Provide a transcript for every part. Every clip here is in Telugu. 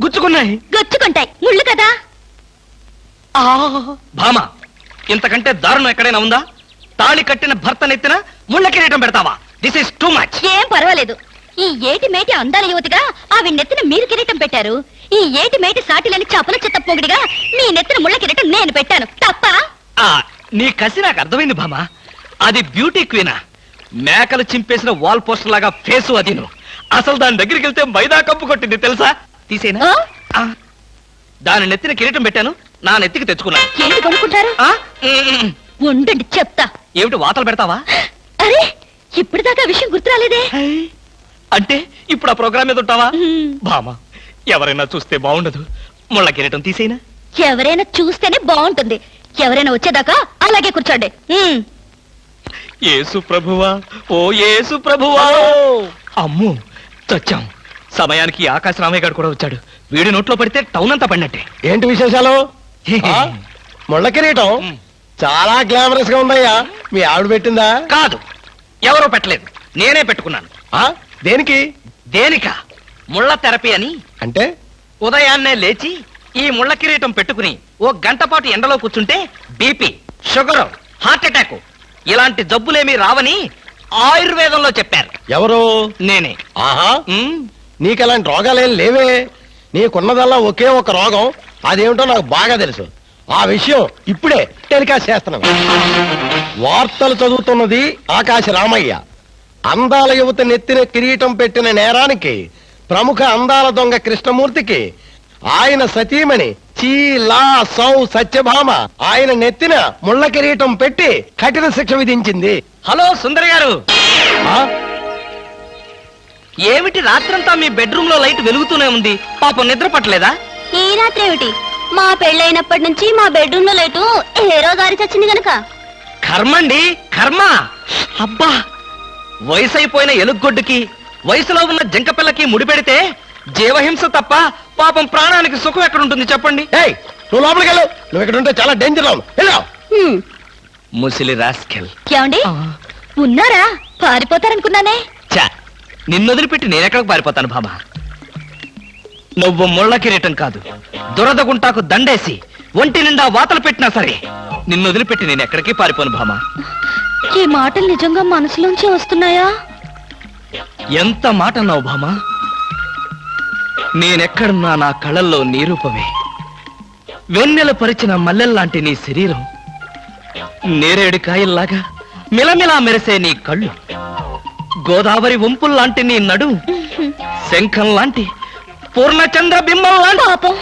గుచ్చుకున్నాయి. గొచ్చుకుంటాయి, ముళ్ళు కదా. భామ, ఇంతకంటే దారుణం ఎక్కడైనా ఉందా? తాళి కట్టిన భర్త నెత్తిన ముళ్ళ కిరీటం పెడతావా? This is too much. ఏం పర్వాలేదు. ఈ ఏటి మేటి అందాల యువతిగా ఆవి నెత్తిన మీరు కిరీటం పెట్టారు. ఈ ఏటి మేటి సాటిలని చపల చెత్త పొగిడిగా మీ నెత్తిన ముళ్ళ కిరీటం నేను పెట్టాను. తప్ప? నీ కసి నాకు అర్థమైంది భామ. అది బ్యూటీ క్వీనా? మేకలు చింపేసిన వాల్ పోస్టర్ లాగా ఫేసు అది. అసలు దాని దగ్గరికి వెళ్తే మైదా కప్పు కొట్టింది తెలుసా? తీసేనా? దాని నెత్తిన కిరీటం పెట్టాను, నా నెత్తికి తెచ్చుకున్నాను. ఏంటి కొనుక్కుంటారు? ఉండండి చెప్తా. ఏమిటి వాతలు పెడతావా? అరే, ఇప్పటిదాకా విషయం గుర్తురాలేదే. అంటే ఇప్పుడు ఆ ప్రోగ్రామ్ మీద ఉంటావా? భామ, ఎవరైనా చూస్తే బాగుండదు. ముళ్ళ కిరీటం తీసేనా? ఎవరైనా చూస్తేనే బాగుంటుంది. ఎవరైనా వచ్చేదాకా అలాగే కూర్చోండి. యేసు ప్రభువా, ఓ యేసు ప్రభువా. అమ్ము, చచ్చాం. సమయానికి ఆకాశ రామయ్య గారు కూడా వచ్చాడు. వీడి నోట్లో పడితే టౌన్ అంతా పడినట్టే. ఏంటి విశేషాలు? ముళ్ళ కిరీటం చాలా గ్లామరస్ గా ఉందయ్యా. మీ ఆవిడ పెట్టిందా? కాదు, ఎవరో పెట్టలేదు, నేనే పెట్టుకున్నాను. దేనికి? దేనిక? ముళ్ళ థెరపీ అని. అంటే ఉదయాన్నే లేచి ఈ ముళ్ళ కిరీటం పెట్టుకుని ఓ గంట పాటు ఎండలో కూర్చుంటే బీపీ, షుగర్, హార్ట్ అటాక్ ఇలాంటి జబ్బులేమీ రావని ఆయుర్వేదంలో చెప్పారు. ఎవరు? నేనే. ఆహా, నీకలాంటి రోగాలేం లేవే. నీకున్నదల్లా ఒకే ఒక రోగం. అదేమిటో నాకు బాగా తెలుసు. ఆ విషయం ఇప్పుడే టెలికాస్ట్ చేస్తున్నాను. వార్తలు చదువుతున్నది ఆకాశ రామయ్య. అందాల యువత నెత్తిన కిరీటం పెట్టిన నేరానికి ప్రముఖ అందాల దొంగ కృష్ణమూర్తికి ఆయన సతీమణి చీలా సౌ సత్యభామ ఆయన నెత్తిన ముళ్ళ కిరీటం పెట్టి కఠిన శిక్ష విధించింది. హలో సుందర్ గారు, ఏమిటి రాత్రంతా మీ బెడ్రూమ్ లో లైట్ వెలుగుతూనే ఉంది? పాపం నిద్ర పట్టలేదా? ఈ రాత్రి ఏమిటి? మా పెళ్ళైనప్పటి నుంచి మా బెడ్రూమ్ లో లైటు హీరో గారి చచ్చింది గనక. కర్మండి, కర్మ. అబ్బా, వయసు అయిపోయిన ఎలుగొడ్డుకి వయసులో ఉన్న జంకపిల్లకి ముడిపెడితే జీవహింస తప్ప పాపం ప్రాణానికి సుఖం ఎక్కడుంటుంది చెప్పండి? నువ్వు లోపలికి వెళ్ళు. నువ్వు ఇక్కడ ఉంటే చాలా డేంజర్. ముసిలి రాస్కెల్. ఏమండి ఉన్నారా? పారిపోతారనుకున్నానే. చా, నిన్ను వదిలిపెట్టి నేనెక్కడికి పారిపోతాను బాబా? నువ్వు ముళ్ళ కిరీటం కాదు, దురద గుంటాకు దండేసి ఒంటి నిండా వాతలు పెట్టినా సరే నిన్ను వదిలిపెట్టి నేను ఎక్కడికి పారిపోను భామా. ఈ మాటలు నిజంగా మనసులోంచి వస్తున్నాయా? ఎంత మాట అన్నావు భామా. నేనెక్కడున్నా నా కళ్ళల్లో నీ రూపమే. వెన్నెల పరిచిన మల్లెల్లాంటి నీ శరీరం, నేరేడు కాయల్లాగా మిలమిలా మెరిసే నీ కళ్ళు, గోదావరి వంపుల్లాంటి నీ నడు, శంఖం లాంటి పూర్ణచంద్ర బింబం లాంటి. పాపం,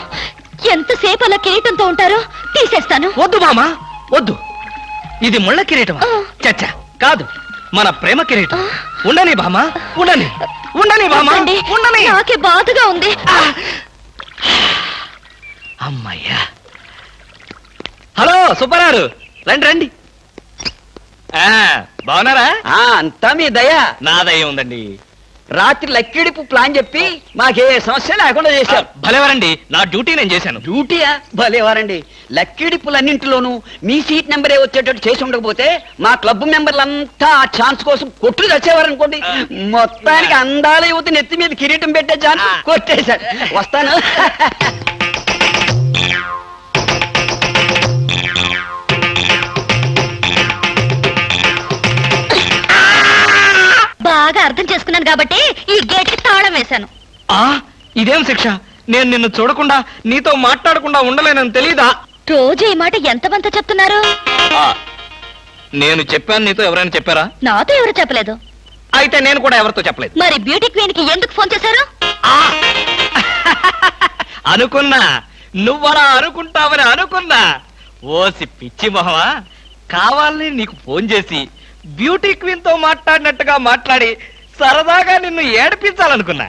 ఎంతసేపు అలా కిరీటంతో ఉంటారో తీసేస్తాను. వద్దు మామా, వద్దు. ఇది ముళ్ళ కిరీటం చచ్చా కాదు, మన ప్రేమ కిరీటం. ఉండని బామా, ఉండని, ఉండని బామా, ఉండని. నాకే బాధగా ఉంది. అమ్మయ్యా. హలో సుబ్బారావు, రండి రండి. బాగున్నారా? అంతా మీ దయ. నా దయ ఉందండి. రాత్రి లక్కిడిపు ప్లాన్ చెప్పి మాకే సమస్య లేకుండా చేశారు. భలేవారండి, నా డ్యూటీ నేను చేశాను. డ్యూటీయా? భలేవారండి. లక్కిడిపులన్నింటిలోనూ మీ సీట్ నెంబరే వచ్చేటట్టు చేసి ఉండకపోతే మా క్లబ్ మెంబర్లంతా ఆ ఛాన్స్ కోసం కొట్లు తెచ్చేవారనుకోండి. మొత్తానికి అందాల యువత నెత్తి మీద కిరీటం పెట్టే ఛాన్స్ కొట్టేశాడు. వస్తాను. బాగా అర్థం చేసుకున్నాను కాబట్టి ఈ గేట్ కి తాళం వేశాను. ఇదేం శిక్ష? నేను నిన్ను చూడకుండా నీతో మాట్లాడకుండా ఉండలేనని తెలీదా? రోజు ఈ మాట ఎంతమంత చెప్తున్నారు? నేను చెప్పాను, నీతో ఎవరైనా చెప్పారా? నాతో ఎవరు చెప్పలేదు. అయితే నేను కూడా ఎవరితో చెప్పలేదు. మరి బ్యూటీ క్వీన్ కి ఎందుకు ఫోన్ చేశారు? అనుకున్నా, నువ్వలా అనుకుంటావని అనుకున్నా. ఓసి పిచ్చి మొహమా, కావాలని నీకు ఫోన్ చేసి బ్యూటీ క్వీన్ తో మాట్లాడినట్టుగా మాట్లాడి సరదాగా నిన్ను ఏడిపించాలనుకున్నా.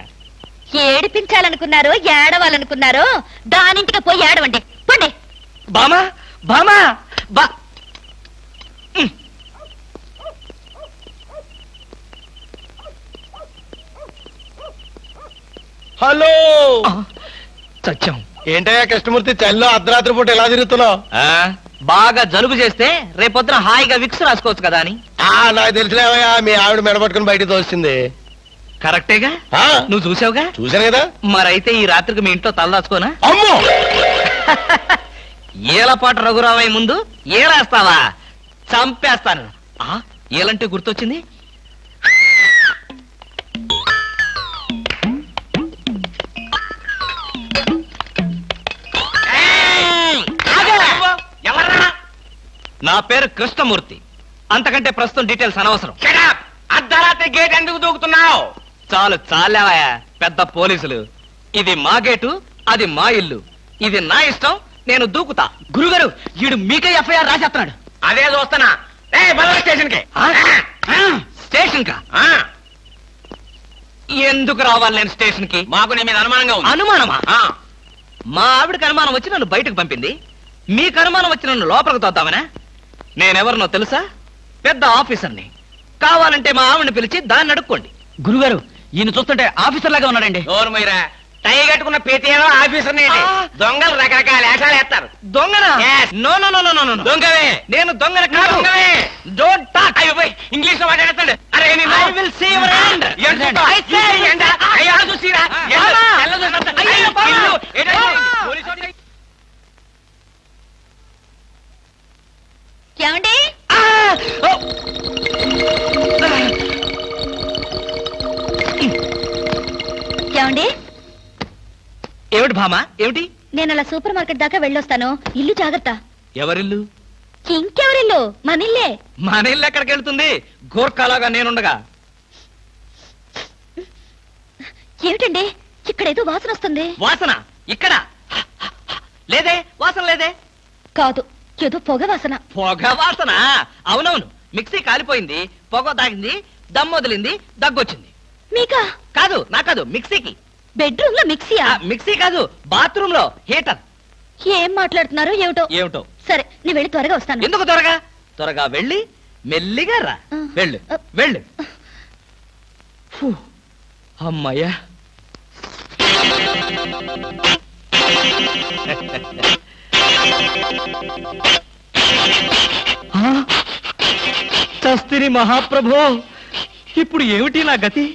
ఏడిపించాలనుకున్నారో ఏడవాలనుకున్నారో దానింటికి పోయి ఏడవండి. పండి. బామా, బామా, బా. హలో. సత్యం, ఏంటయ్యా కృష్ణమూర్తి, చల్లో అర్ధరాత్రి పూట ఎలా తిరుగుతున్నావు? బాగా జలుబు చేస్తే రేపొద్దున హాయిగా విక్స్ రాసుకోవచ్చు కదా అని. నాకు తెలిసినవయ్యా, మీ ఆవిడ మెడపట్టుకుని బయటకు తోస్తుంది. కరెక్టేగా ఆ, నువ్వు చూసావుగా చూశాను కదా. మరైతే ఈ రాత్రికి మీ ఇంట్లో తలదాచుకోనా అమ్మో ఏలపాటు రఘురావయ్య ముందు ఏలేస్తావా చంపేస్తాను ఏలంటే గుర్తొచ్చింది నా పేరు కృష్ణమూర్తి అంతకంటే ప్రస్తుతం డీటెయిల్స్ అనవసరం అర్ధరాత్రి గేట్ ఎందుకు దూకుతున్నావు? చాలు చాలేవయ్యా పెద్ద పోలీసులు ఇది మా గేటు అది మా ఇల్లు ఇది నా ఇష్టం నేను దూకుతా గురుగారు వీడు మీకే ఎఫ్ఐఆర్ రాసేస్తున్నాడు అదే చూస్తున్నా. స్టేషన్ కి స్టేషన్ కా ఎందుకు రావాలి నేను స్టేషన్ కి మాకు నీ మీద అనుమానంగా ఉంది. అనుమానమా ఆ, మా ఆవిడకి అనుమానం వచ్చి నన్ను బయటకు పంపింది మీకు అనుమానం వచ్చి నన్ను లోపలికి తోద్దామనా నేనెవరినో తెలుసా పెద్ద ఆఫీసర్ని కావాలంటే మా ఆవిడని పిలిచి దాన్ని అడుక్కోండి గురుగారు ఈయన చూస్తుంటే ఆఫీసర్ లాగా ఉన్నాడండి. నోరు మీరా టై కట్టుకున్న ప్రతిలో ఆఫీసర్ దొంగలు రకరకాల వేషాలు వేస్తారు. దొంగనా Yes. No no no no no no దొంగవే నేను దొంగన కాదు దొంగవే. డోంట్ టాక్ అయ్యో పోయ్, ఇంగ్లీష్ లో మాట్లాడతాడు. అరే నిన్ను- I will see your hand. ఏంటో? I say- ఈ ఎండ, అయ్యో ఆడ చూసిరా? ఎండ, బావా. తెల్ల చూసినంత. అయ్యో, అయ్యో, బావా. ఇల్లు, ఏంటో ఇది? బావా. పోలీసు వాడిని- ఏమండి ఏమండి ఏమిటి భామా ఏమిటి నేను అలా సూపర్ మార్కెట్ దాకా వెళ్ళొస్తాను ఇల్లు జాగ్రత్త ఎవరిల్లు ఇంకెవరిల్లు మనిల్లే మన ఇల్లు ఎక్కడికి వెళ్తుంది గోర్ఖాలాగా నేనుండగా ఏమిటండి ఇక్కడేదో వాసన వస్తుంది వాసన ఇక్కడ లేదే వాసన లేదే కాదు ఏదో పొగ వాసన పొగ వాసన అవునవును మిక్సీ కాలిపోయింది పొగ తాగింది దమ్ము వదిలింది దగ్గొచ్చింది మీకా కాదు నా కాదు మిక్సీకి బెడ్రూమ్ లో మిక్సీయా మిక్సీ కాదు బాత్రూమ్ లో హీటర్ ఏం మాట్లాడుతున్నారో ఏమిటో ఏమిటో సరే నేను వెళ్ళి త్వరగా వస్తాను ఎందుకు త్వరగా త్వరగా వెళ్ళి మెల్లిగా రా ఆ. వెళ్ళు వెళ్ళు ఫు, అమ్మయ్యా ఆ, చస్తిని మహాప్రభో ఇప్పుడు ఏమిటి నా గతి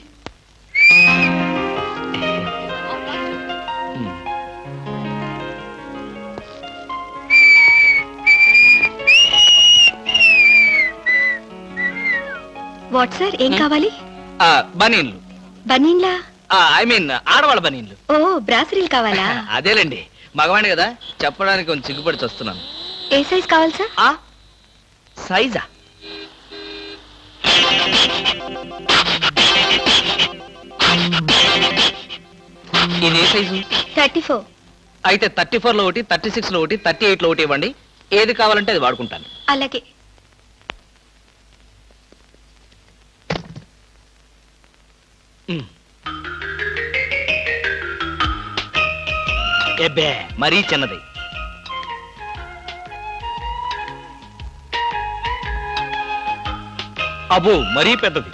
వాట్ సార్ ఏం కావాలి బనీన్లు బనీన్లా ఐ మీన్ ఆడవాళ్ళ బనీన్లు ఓ బ్రాసరీలు కావాలా అదేలేండి మగవాణి కదా చెప్పడానికి కొంచెం సిగ్గుపడి వస్తున్నాను ఏ సైజ్ కావాలి సార్ ఆ సైజా ఇది ఏ సైజు 34 అయితే 34 లో ఒకటి 36 లో ఒకటి 38 లో ఒకటి ఇవ్వండి ఏది కావాలంటే అది వాడుకుంటాను అలాగే ఎబ్బే మరీ చిన్నది అబ్బో మరీ పెద్దది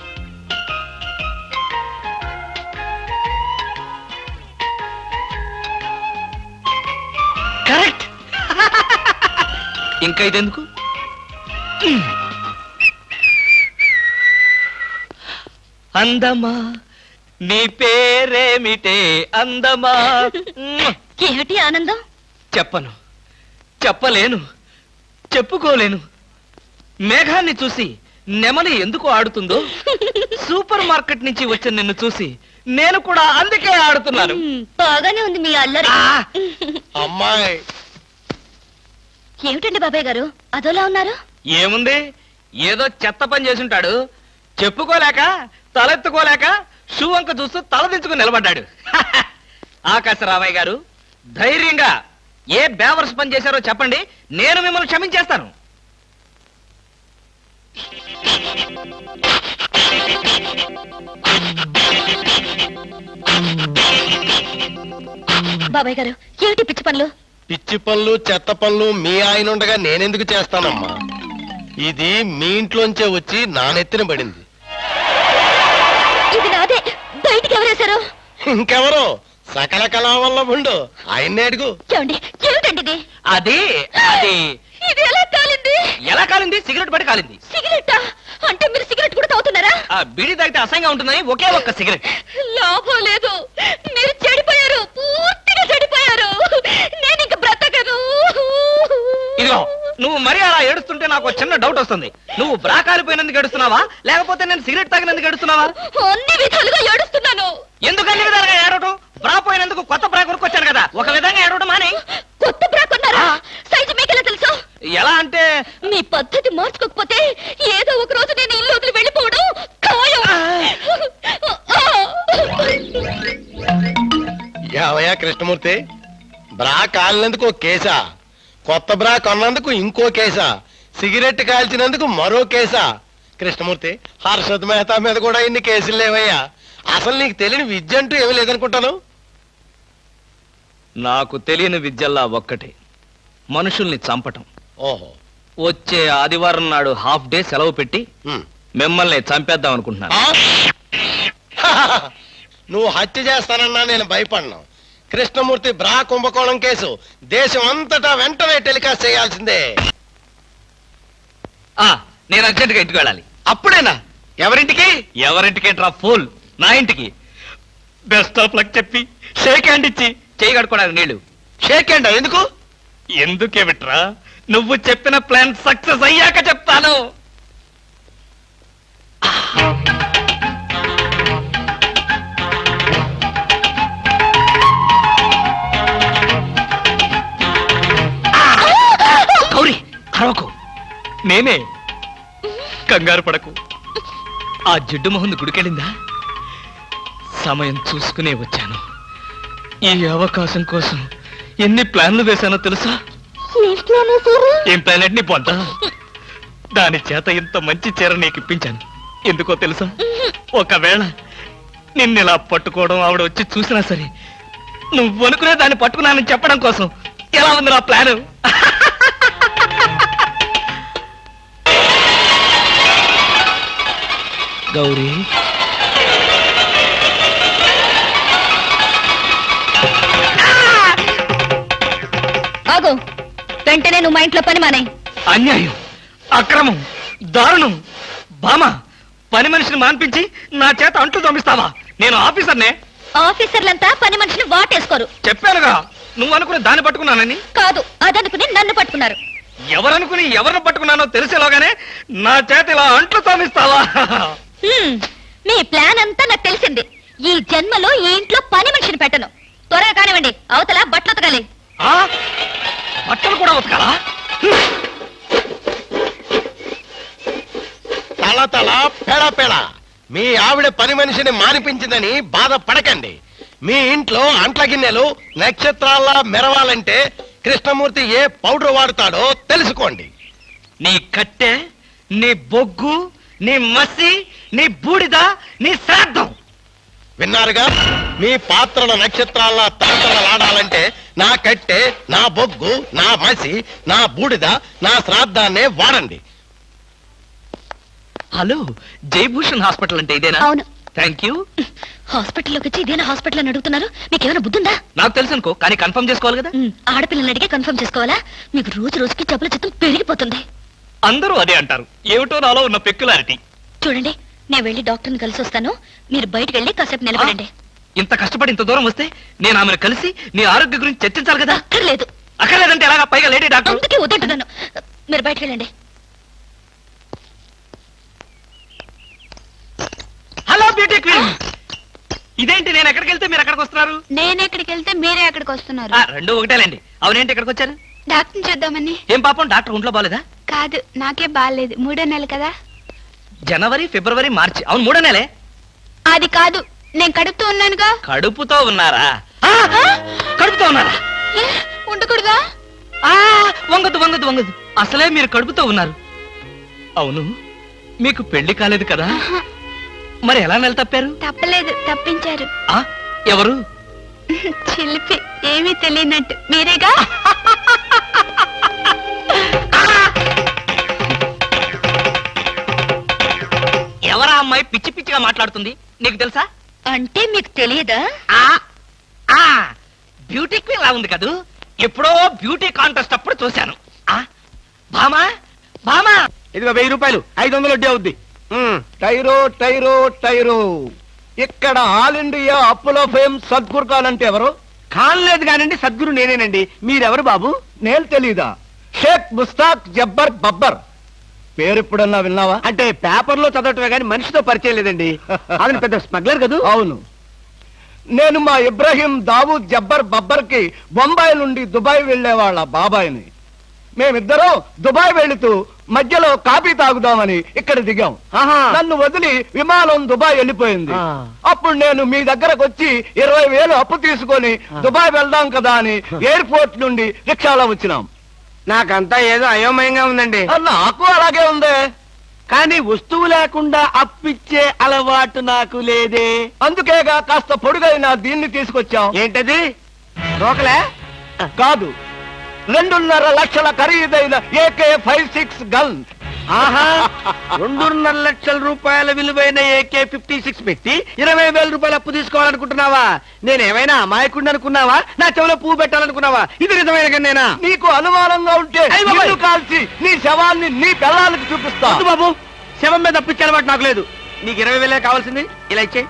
కరెక్ట్ ఇంకా ఇదెందుకు అందమా నీ పేరేమిటే అందమా ఏమిటి ఆనందం చెప్పను చెప్పలేను చెప్పుకోలేను మేఘాన్ని చూసి నెమలి ఎందుకు ఆడుతుందో సూపర్ మార్కెట్ నుంచి వచ్చిన నిన్ను చూసి నేను కూడా అందుకే ఆడుతున్నాను బాగానే ఉంది మీ అల్లరి ఆ! అమ్మాయి ఏమిటండి బాబాయ్ గారు అదోలా ఉన్నారు ఏముంది ఏదో చెత్త పని చేసుంటాడు చెప్పుకోలేక తలెత్తుకోలేక షూ వంక చూస్తూ తలదించుకుని నిలబడ్డాడు ఆకాశరామయ్య గారు ధైర్యంగా ఏ బేవర్స్ పని చేశారో చెప్పండి నేను మిమ్మల్ని క్షమించేస్తాను బాబాయ్ గారు ఏమిటి పిచ్చి పనులు పిచ్చి పనులు చెత్త పనులు మీ ఆయన ఉండగా నేనెందుకు చేస్తానమ్మా ఇది మీ ఇంట్లోంచే వచ్చి నా నెత్తిన పడింది ఇది నాదే బయటికి ఎవరేశారు ఇంకెవరో సకల కళావల్లభుండు ఆయన్నే అడుగు ఏమండి ఏమిటండి ఇది అది అది ఇది ఎలా కాలింది ఎలా కాలింది సిగరెట్ పడి కాలింది సిగరెట్టా అంటే మీరు సిగరెట్ కూడా తాగుతున్నారా? ఆ బీడీ తాగితే అసహ్యంగా ఉంటుందని ఒకే ఒక్క సిగరెట్. లాభం లేదు, మీరు చెడిపోయారు, పూర్తిగా చెడిపోయారు. నేను ఇంక బ్రతకను. ఇదిగో నువ్వు మరీ అలా ఏడుస్తుంటే నాకు ఒక చిన్న డౌట్ వస్తుంది. నువ్వు బ్రా కాలిపోయినందుకు ఏడుస్తున్నావా, లేకపోతే నేను సిగరెట్ తాగినందుకు ఏడుస్తున్నావా? అన్ని విధాలుగా ఏడుస్తున్నాను. ఎందుకు అన్ని విధాలుగా ఏడవటం? బ్రా పోయినందుకు కొత్త బ్రా కొనుక్కొచ్చాను కదా, ఒక విధంగా ఏడవడం మాని. కొత్త బ్రా కొన్నారా? సైజు మీకెలా తెలుసు? ఎలా అంటే మీ పద్ధతి మార్చుకోకపోతే ఏదో ఒక రోజు నేను ఇల్లు వదిలి వెళ్ళిపోవడం ఖాయం. యావయ్యా కృష్ణమూర్తి, బ్రా కాలినందుకు ఒక కేసా, కొత్త బ్రా కొన్నందుకు ఇంకో కేసా, సిగరెట్ కాల్చినందుకు మరో కేసా? కృష్ణమూర్తి, హర్షద్ మెహతా మీద కూడా ఇన్ని కేసులు లేవయ్యా. అసలు నీకు తెలియని విద్య అంటూ ఏమీ లేదనుకుంటాను. నాకు తెలియని విద్యల్లా ఒక్కటే, మనుషుల్ని చంపటం. ఓహో. వచ్చే ఆదివారం నాడు హాఫ్ డే సెలవు పెట్టి ఉమ్. మిమ్మల్ని చంపేద్దాం అనుకుంటున్నాను. ఆ? నువ్వు హత్య చేస్తానన్నా నేను భయపడను. కృష్ణమూర్తి బ్రా కుంభకోణం కేసు దేశం అంతటా వెంటనే టెలికాస్ట్ చేయాల్సిందే. నేను అర్జెంటుగా ఇంటికి వెళ్ళాలి. అప్పుడేనా? ఎవరింటికి? ఎవరింటికి డ్రా ఫూల్, నా ఇంటికి. బెస్ట్ ఆఫ్ లక్ చెప్పి షేక్ హ్యాండ్ ఇచ్చి చేయి కడుకోవడానికి నీళ్లు. షేక్ హ్యాండ్ ఎందుకు? ఎందుకే బిట్రా, నువ్వు చెప్పిన ప్లాన్ సక్సెస్ అయ్యాక చెప్తాను. గౌరీ అరవకు, నేనే. కంగారు పడకు. ఆ జిడ్డు మొహంది గుడికెళ్ళిందా? సమయం చూసుకునే వచ్చాను. ఈ అవకాశం కోసం ఎన్ని ప్లాన్లు వేశానో తెలుసా? ఏం ప్లాన్ నీ పొంద? దాని చేత ఇంత మంచి చీర నీకు ఇప్పించాను. ఎందుకో తెలుసా? ఒకవేళ నిన్నిలా పట్టుకోవడం ఆవిడ వచ్చి చూసినా సరే నువ్వు అనుకునే దాన్ని పట్టుకున్నానని చెప్పడం కోసం. ఎలా ఉంది నా ప్లాను? గౌరీ, ఆగు, వెంటనే నువ్వు మా ఇంట్లో పని మానే. అన్యాయం, అక్రమం, దారుణం. బామా, పని మనిషిని మాన్పించి నా చేత అంట్లు తోమిస్తావా? నేను ఆఫీసర్నే. ఆఫీసర్లంతా పని మనిషిని వాటేసుకోరు. చెప్పానుగా, నువ్వు అనుకుని దాన్ని పట్టుకున్నానని. కాదు, అదనుకుని నన్ను పట్టుకున్నారు. ఎవరనుకుని ఎవరిని పట్టుకున్నానో తెలిసేలోగానే నా చేత ఇలా అంట్లు తోమిస్తావా? మీ ప్లాన్ అంతా నాకు తెలిసింది. ఈ జన్మలో ఈ ఇంట్లో పని మనిషిని పెట్టను. త్వరగా కానివ్వండి, అవతల బట్టలు ఉతకాలి. ఆ? బట్టలు కూడా ఉతకాలా? తల తల పెడ పెడ. మీ ఆవిడ పని మనిషిని మానిపించిందని బాధపడకండి. మీ ఇంట్లో అంట్ల గిన్నెలు నక్షత్రాల్లా మెరవాలంటే కృష్ణమూర్తి ఏ పౌడర్ వాడతాడో తెలుసుకోండి. నీ కట్టె, నీ బొగ్గు, నీ మసి, నీ బూడిద, నీ శ్రాద్ధం. విన్నారుగా? మీ పాత్రల నక్షత్రాల్లా తలతలలాడాలంటే నా కట్టె, నా బొగ్గు, నా మసి, నా బూడిద, నా శ్రాద్ధాన్నే వాడండి. హలో, జయభూషణ్ హాస్పిటల్ అంటే ఇదేనా? అవును. Thank you. హాస్పిటల్లోకి వచ్చి ఇదేనా హాస్పిటల్ అని అడుగుతున్నారు? మీకేమైనా బుద్ధుందా? నాకు తెలుసు అనుకో, కానీ కన్ఫర్మ్ చేసుకోవాలి కదా. ఆడపిల్లలు అడిగే కన్ఫర్మ్ చేసుకోవాలా? మీకు రోజు రోజుకి జబ్బుల చిత్తం పెరిగిపోతుంది. అందరూ అదే అంటారు. ఏమిటో నాలో ఉన్న పెక్యులారిటీ. చూడండి, నేను వెళ్ళి డాక్టర్ని కలిసి వస్తాను. మీరు బయటకు వెళ్ళి కాసేపు నిలబడండి. ఇంత కష్టపడి ఇంత దూరం వస్తే నేను ఆమెను కలిసి నీ ఆరోగ్య గురించి చర్చించాలి కదా. అక్కర్లేదు. అక్కర్లేదంటే ఎలాగా? పైగా లేడీ డాక్టర్. అందుకే వద్దంటున్నాను. మీరు బయటకు వెళ్ళండి. Hello beauty queen. ఇదేంటి, నేను ఎక్కడికి వెళ్తే మీరు ఎక్కడికి వస్తున్నారు? నేను ఎక్కడికి వెళ్తే మీరే ఎక్కడికి వస్తున్నారు. రెండు ఒకటేలేండి. అవునేంటి ఎక్కడికి వచ్చారు? డాక్టర్ చూద్దామని. ఏం పాపం, డాక్టర్ ఒంట్లో బాలేదా? కాదు, నాకే బాగాలేదు. 3వ నెల కదా. జనవరి, ఫిబ్రవరి, మార్చి. అవును, 3వ నెలే. అది కాదు, నేను కడుపుతూ ఉన్నానుగా. కడుపుతో ఉన్నారా? కడుపుతో ఉన్నారా? ఉండకూడదా? వంగదు వంగదు వంగదు. అసలే మీరు కడుపుతో ఉన్నారు. అవును, మీకు పెళ్లి కాలేదు కదా, మరి ఎలా నెల తప్పారు? తప్పలేదు, తప్పించారు. ఎవరు? చిలిపి, ఏమీ తెలియనట్టు. మీరేగా? ఎవరా అమ్మాయి పిచ్చి పిచ్చిగా మాట్లాడుతుంది? నీకు తెలుసా? అంటే మీకు తెలియదా? బ్యూటీ క్వీన్ లా ఉంది కదూ. ఎప్పుడో బ్యూటీ కాంటెస్ట్ అప్పుడు చూశాను. భామా, భామా, ఇదిగో 1000 రూపాయలు, 500 వడ్డీ అవుద్ది. టైరో టైరో టైరో. ఇక్కడ ఆల్ ఇండియా అప్పులో ఫేమ్ సద్గురు ఖాన్ అంటే ఎవరు? కానలేదు కానండి, సద్గురు నేనేనండి. మీరెవరు బాబు? నేను తెలీదా? షేక్ ముస్తాక్ జబ్బర్ బబ్బర్. పేరు ఎప్పుడన్నా విన్నావా? అంటే పేపర్లో చదవటమే కానీ మనిషితో పరిచయం లేదండి. అతను పెద్ద స్మగ్లర్ కదూ? అవును. నేను మా ఇబ్రాహీం దావూద్ జబ్బర్ బబ్బర్ కి బొంబాయి నుండి దుబాయ్ వెళ్లే వాళ్ళ బాబాయిని. మేమిద్దరం దుబాయ్ వెళుతూ మధ్యలో కాఫీ తాగుదామని ఇక్కడ దిగాం. ఆహా. నన్ను వదిలి విమానం దుబాయ్ వెళ్ళిపోయింది. ఆ. అప్పుడు నేను మీ దగ్గరకు వచ్చి 20,000 అప్పు తీసుకొని దుబాయ్ వెళ్దాం కదా అని ఎయిర్పోర్ట్ నుండి రిక్షాలో వచ్చినాం. నాకంతా ఏదో అయోమయంగా ఉందండి. నాకు అలాగే ఉంది. కానీ వస్తువు లేకుండా అప్పిచ్చే అలవాటు నాకు లేదే. అందుకేగా కాస్త పొడుగైన దీన్ని తీసుకొచ్చాం. ఏంటది? రోకలే? కాదు, 2.5 లక్షల ఖరీదైన AK-56 గన్. ఆహా, 2.5 లక్షల రూపాయల విలువైన AK-56 పెట్టి 20,000 రూపాయలు అప్పు తీసుకోవాలనుకుంటున్నావా? నేనేమైనా అమాయకుడిని అనుకున్నావా? నా చెవులో పువ్వు పెట్టాలనుకున్నావా? ఇది నిజమైన కన్నేనా? నీకు అనుమానంగా ఉంటే అయ్ బాబాయ్. నిన్ను కాల్చి నీ శవాన్ని నీ పిల్లలకి చూపిస్తా. వద్దు బాబు, శవం మీద అప్పిచ్చే అలవాటు నాకు లేదు. నీకు 20,000 కావాల్సింది, ఇలా ఇచ్చేయ్.